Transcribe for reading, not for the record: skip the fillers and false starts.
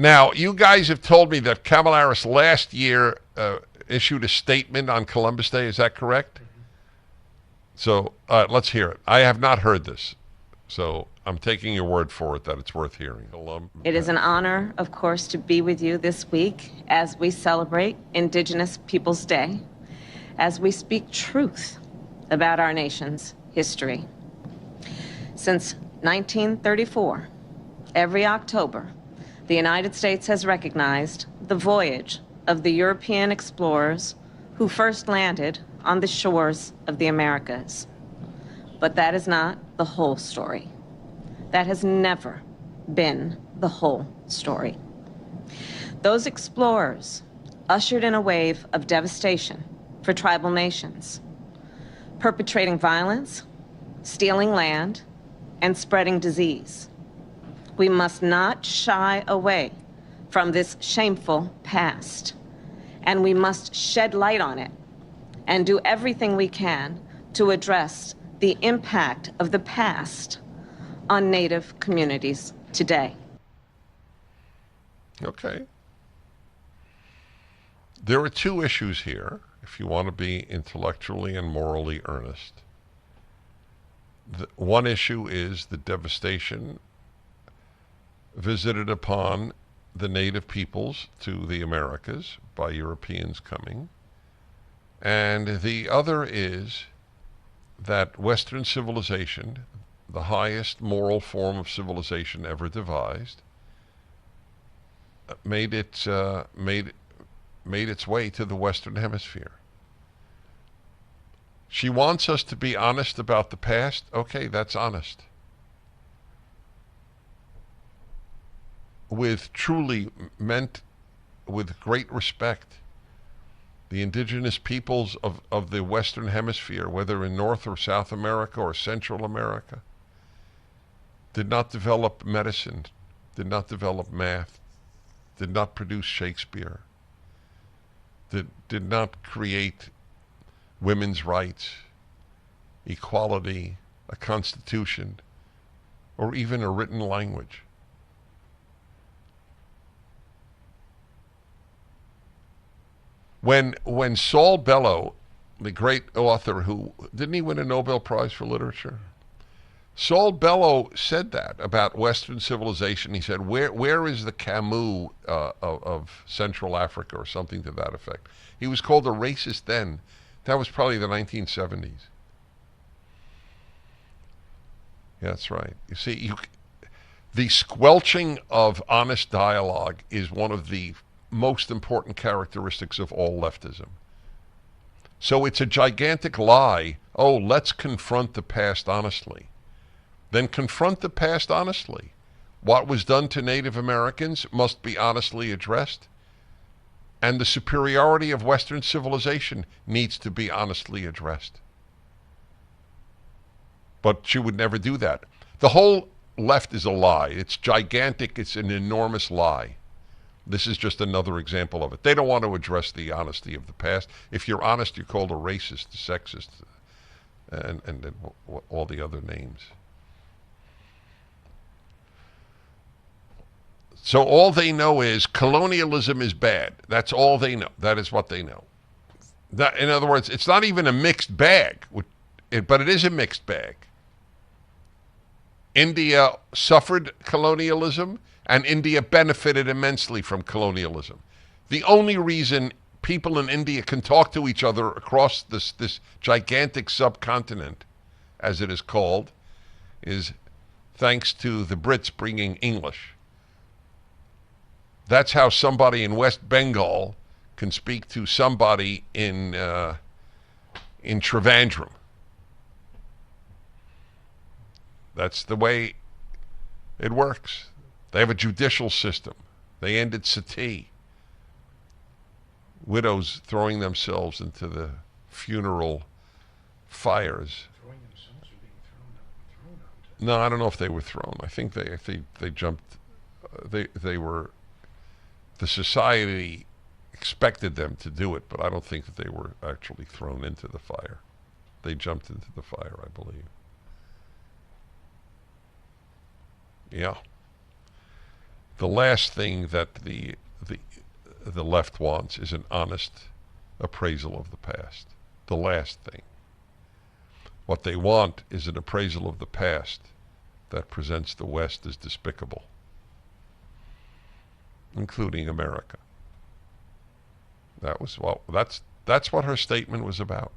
Now, you guys have told me that Kamala Harris last year issued a statement on Columbus Day. Is that correct? So let's hear it. I have not heard this. So I'm taking your word for it that it's worth hearing. It is an honor, of course, to be with you this week as we celebrate Indigenous Peoples Day, as we speak truth about our nation's history. Since 1934, every October, the United States has recognized the voyage of the European explorers who first landed on the shores of the Americas. But that is not the whole story. That has never been the whole story. Those explorers ushered in a wave of devastation for tribal nations, perpetrating violence, stealing land, and spreading disease. We must not shy away from this shameful past, and we must shed light on it and do everything we can to address the impact of the past on Native communities today. Okay. There are two issues here, if you want to be intellectually and morally earnest. One issue is the devastation visited upon the native peoples to the Americas by Europeans coming. And the other is that Western civilization, the highest moral form of civilization ever devised, made its way to the Western Hemisphere. She wants us to be honest about the past. Okay, that's honest. With truly meant with great respect. The indigenous peoples of the Western Hemisphere, whether in North or South America or Central America, did not develop medicine, did not develop math, did not produce Shakespeare, did not create women's rights, equality, a constitution, or even a written language. When Saul Bellow, the great author who, didn't he win a Nobel Prize for Literature? Saul Bellow said that about Western civilization. He said, where is the Camus of Central Africa, or something to that effect. He was called a racist then. That was probably the 1970s. Yeah, that's right. You see, the squelching of honest dialogue is one of the most important characteristics of all leftism. So it's a gigantic lie. Oh, let's confront the past honestly. Then confront the past honestly. What was done to Native Americans must be honestly addressed. And the superiority of Western civilization needs to be honestly addressed. But she would never do that. The whole left is a lie. It's gigantic. It's an enormous lie. This is just another example of it. They don't want to address the honesty of the past. If you're honest, you're called a racist, a sexist, and all the other names. So all they know is colonialism is bad. That's all they know. That is what they know. That, in other words, it's not even a mixed bag, but it is a mixed bag. India suffered colonialism, and India benefited immensely from colonialism. The only reason people in India can talk to each other across this gigantic subcontinent, as it is called, is thanks to the Brits bringing English. That's how somebody in West Bengal can speak to somebody in Trivandrum. That's the way it works. They have a judicial system. They ended sati. Widows throwing themselves into the funeral fires. Throwing themselves or being thrown onto? No, I don't know if they were thrown. I think they jumped. They were. The society expected them to do it, but I don't think that they were actually thrown into the fire. They jumped into the fire, I believe. Yeah. The last thing that the left wants is an honest appraisal of the past. The last thing. What they want is an appraisal of the past that presents the West as despicable, including America. That's what her statement was about.